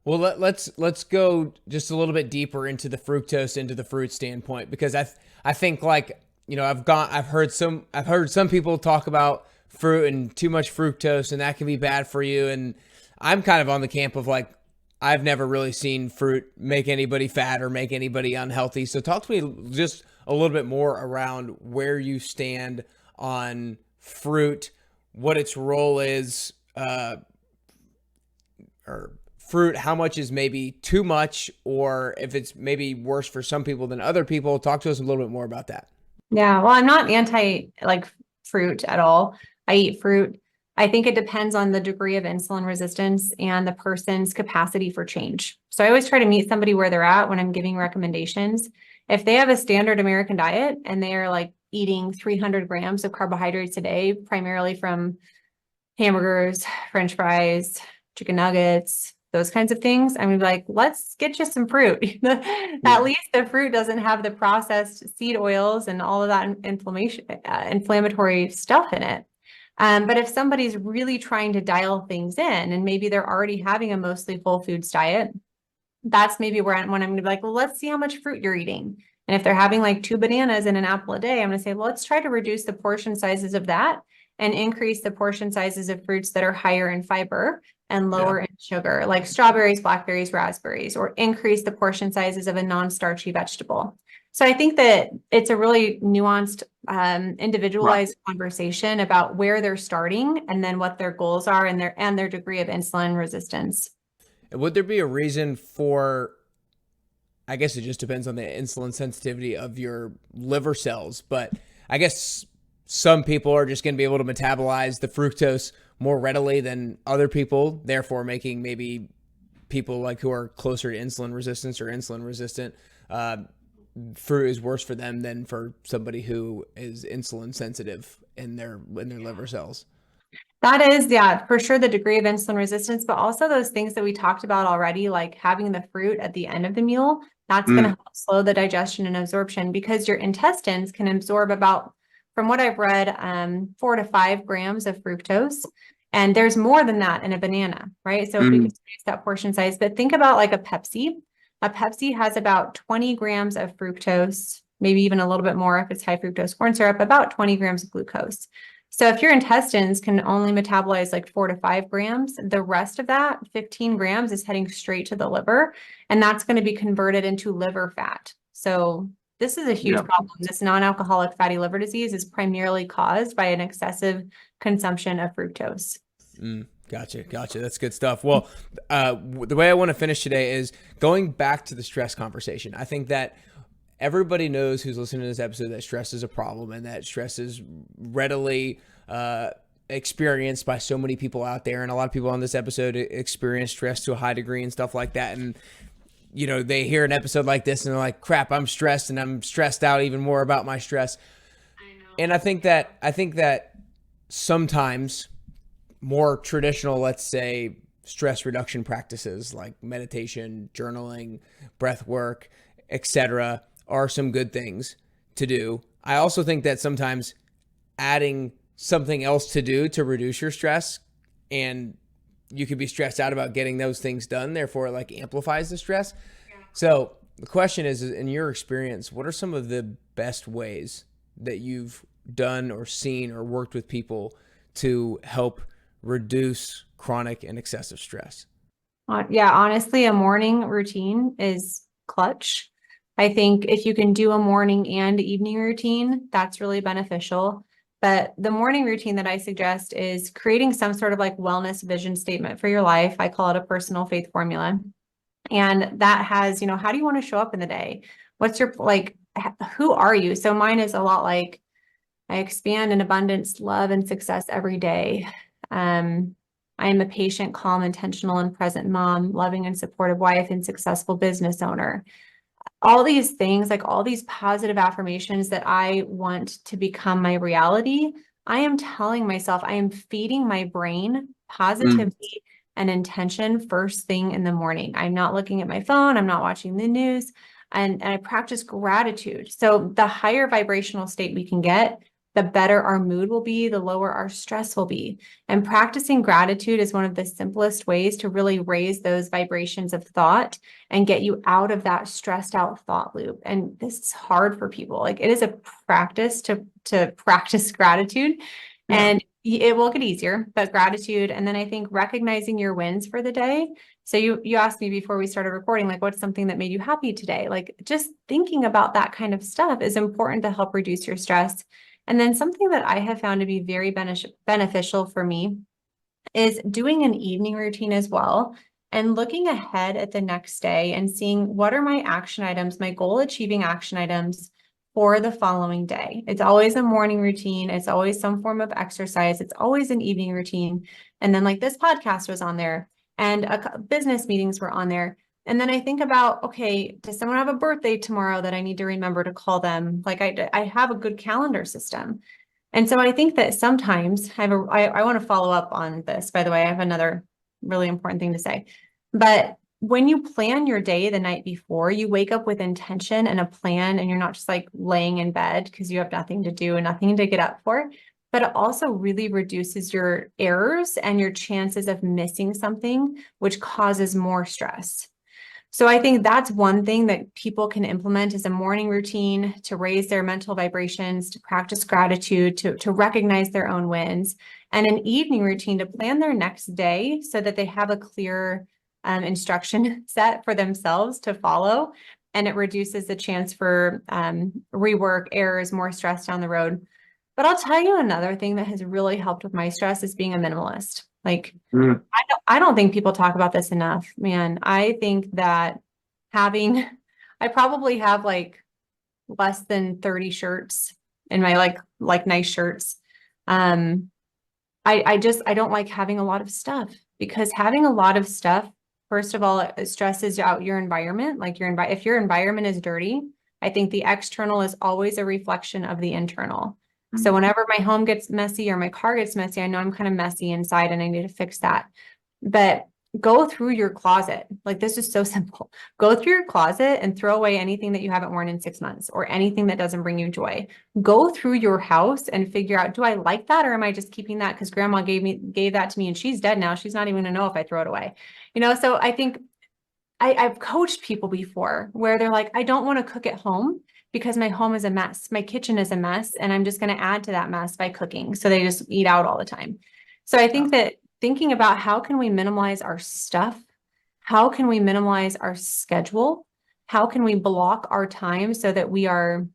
Well, let's go just a little bit deeper into the fructose, into the fruit standpoint, because I think, like, I've heard some people talk about fruit and too much fructose, and that can be bad for you. And I'm kind of on the camp of, like, I've never really seen fruit make anybody fat or make anybody unhealthy. So talk to me just a little bit more around where you stand on fruit, what its role is, or fruit, how much is maybe too much, or if it's maybe worse for some people than other people. Talk to us a little bit more about that. Yeah, well, I'm not anti like fruit at all. I eat fruit. I think it depends on the degree of insulin resistance and the person's capacity for change. So I always try to meet somebody where they're at when I'm giving recommendations. If they have a standard American diet and they are like eating 300 grams of carbohydrates a day, primarily from hamburgers, French fries, chicken nuggets, those kinds of things, I'm gonna be like, let's get you some fruit. At Yeah. least the fruit doesn't have the processed seed oils and all of that inflammatory stuff in it. But if somebody's really trying to dial things in and maybe they're already having a mostly whole foods diet, that's maybe when I'm gonna be like, well, let's see how much fruit you're eating. And if they're having like 2 bananas and an apple a day, I'm gonna say, well, let's try to reduce the portion sizes of that and increase the portion sizes of fruits that are higher in fiber and Yeah. lower in sugar, like strawberries, blackberries, raspberries, or increase the portion sizes of a non-starchy vegetable. So I think that it's a really nuanced, Right. individualized conversation about where they're starting and then what their goals are and their degree of insulin resistance. Would there be a reason for, I guess it just depends on the insulin sensitivity of your liver cells, but I guess some people are just going to be able to metabolize the fructose more readily than other people, therefore making maybe people like who are closer to insulin resistance or insulin resistant, uh, fruit is worse for them than for somebody who is insulin sensitive in their liver cells. That is, yeah, for sure the degree of insulin resistance, but also those things that we talked about already, like having the fruit at the end of the meal, that's going to Mm. help slow the digestion and absorption because your intestines can absorb about, from what I've read, 4 to 5 grams of fructose. And there's more than that in a banana, right? So if we could Mm. reduce that portion size, but think about like a Pepsi has about 20 grams of fructose, maybe even a little bit more if it's high fructose corn syrup, about 20 grams of glucose. So if your intestines can only metabolize like 4 to 5 grams, the rest of that 15 grams is heading straight to the liver, and that's going to be converted into liver fat. So this is a huge Yeah. problem. This non-alcoholic fatty liver disease is primarily caused by an excessive consumption of fructose. Gotcha. Gotcha. That's good stuff. Well, the way I want to finish today is going back to the stress conversation. I think that everybody knows who's listening to this episode that stress is a problem and that stress is readily experienced by so many people out there. And a lot of people on this episode experience stress to a high degree and stuff like that. And, you know, they hear an episode like this and they're like, crap, I'm stressed and I'm stressed out even more about my stress. And I think that sometimes more traditional, let's say, stress reduction practices like meditation, journaling, breath work, etc., are some good things to do. I also think that sometimes adding something else to do to reduce your stress, and you could be stressed out about getting those things done, therefore it like amplifies the stress. So the question is, in your experience, what are some of the best ways that you've done or seen or worked with people to help reduce chronic and excessive stress? Yeah, honestly, a morning routine is clutch. I think if you can do a morning and evening routine, that's really beneficial. But the morning routine that I suggest is creating some sort of like wellness vision statement for your life. I call it a personal faith formula. And that has, how do you want to show up in the day? What's your like, who are you? So mine is a lot like I expand in abundance, love, and success every day. Um, I am a patient, calm, intentional, and present mom, loving and supportive wife, and successful business owner. All these things, like all these positive affirmations that I want to become my reality, I am telling myself, I am feeding my brain Mm. positivity and intention first thing in the morning. I'm not looking at my phone, I'm not watching the news, and I practice gratitude. So the higher vibrational state we can get, the better our mood will be, the lower our stress will be. And practicing gratitude is one of the simplest ways to really raise those vibrations of thought and get you out of that stressed out thought loop. And this is hard for people. Like, it is a practice to practice gratitude, and it will get easier, but gratitude. And then I think recognizing your wins for the day. So you asked me before we started recording, like, what's something that made you happy today? Like, just thinking about that kind of stuff is important to help reduce your stress. And then something that I have found to be very beneficial for me is doing an evening routine as well, and looking ahead at the next day and seeing what are my action items, my goal achieving action items for the following day. It's always a morning routine. It's always some form of exercise. It's always an evening routine. And then, like, this podcast was on there, and business meetings were on there. And then I think about, okay, does someone have a birthday tomorrow that I need to remember to call them? Like, I have a good calendar system. And so I think that sometimes I want to follow up on this. By the way, I have another really important thing to say. But when you plan your day the night before, you wake up with intention and a plan, and you're not just like laying in bed because you have nothing to do and nothing to get up for. But it also really reduces your errors and your chances of missing something, which causes more stress. So I think that's one thing that people can implement, is a morning routine to raise their mental vibrations, to practice gratitude, to recognize their own wins, and an evening routine to plan their next day so that they have a clear instruction set for themselves to follow. And it reduces the chance for rework, errors, more stress down the road. But I'll tell you, another thing that has really helped with my stress is being a minimalist. Like, I don't think people talk about this enough, man. I think that I probably have like less than 30 shirts in my like nice shirts. I don't like having a lot of stuff, because having a lot of stuff, first of all, it stresses out your environment. Like, if your environment is dirty, I think the external is always a reflection of the internal. So whenever my home gets messy or my car gets messy, I know I'm kind of messy inside and I need to fix that. But go through your closet. Like, this is so simple. Go through your closet and throw away anything that you haven't worn in 6 months or anything that doesn't bring you joy. Go through your house and figure out, do I like that, or am I just keeping that because grandma gave that to me and she's dead now? She's not even gonna know if I throw it away. So I think I've coached people before where they're like, I don't want to cook at home because my home is a mess. My kitchen is a mess, and I'm just going to add to that mess by cooking. So they just eat out all the time. So I think that thinking about how can we minimize our stuff? How can we minimize our schedule? How can we block our time so that we are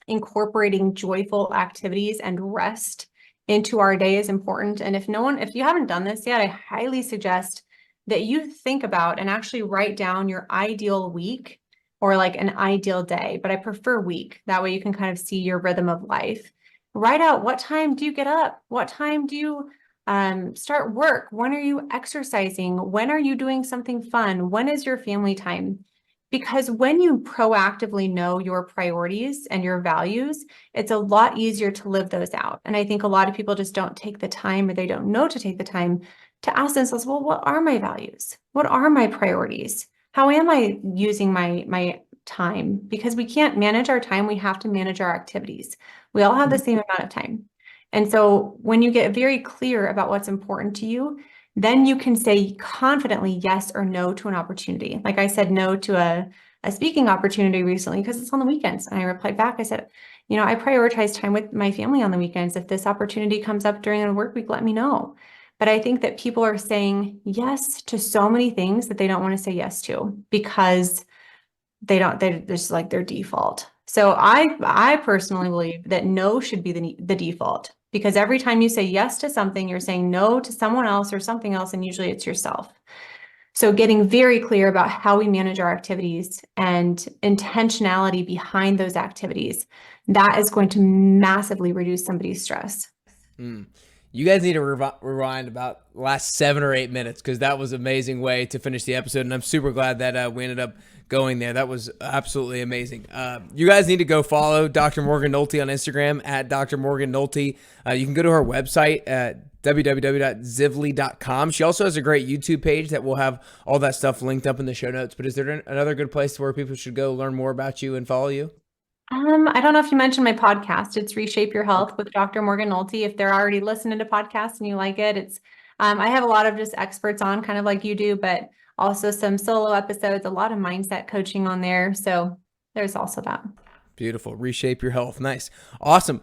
incorporating joyful activities and rest into our day is important. And if you haven't done this yet, I highly suggest that you think about and actually write down your ideal week, or like an ideal day, but I prefer week. That way you can kind of see your rhythm of life. Write out, what time do you get up? What time do you start work? When are you exercising? When are you doing something fun? When is your family time? Because when you proactively know your priorities and your values, it's a lot easier to live those out. And I think a lot of people just don't take the time, or they don't know to take the time to ask themselves, well, what are my values? What are my priorities? How am I using my time? Because we can't manage our time. We have to manage our activities. We all have the same amount of time. And so when you get very clear about what's important to you, then you can say confidently yes or no to an opportunity. Like, I said no to a speaking opportunity recently because it's on the weekends. And I replied back, I said, I prioritize time with my family on the weekends. If this opportunity comes up during a work week, let me know. But I think that people are saying yes to so many things that they don't want to say yes to because they're just like their default. So I personally believe that no should be the default, because every time you say yes to something, you're saying no to someone else or something else, and usually it's yourself. So getting very clear about how we manage our activities and intentionality behind those activities, that is going to massively reduce somebody's stress. You guys need to rewind about the last 7 or 8 minutes, because that was an amazing way to finish the episode, and I'm super glad that we ended up going there. That was absolutely amazing. You guys need to go follow Dr. Morgan Nolte on Instagram at Dr. Morgan Nolte. You can go to her website at www.zivly.com. She also has a great YouTube page that will have all that stuff linked up in the show notes. But is there another good place where people should go learn more about you and follow you? I don't know if you mentioned my podcast. It's Reshape Your Health with Dr. Morgan Nolte. If they're already listening to podcasts and you like it, I have a lot of just experts on, kind of like you do, but also some solo episodes, a lot of mindset coaching on there. So there's also that. Beautiful. Reshape Your Health. Nice. Awesome.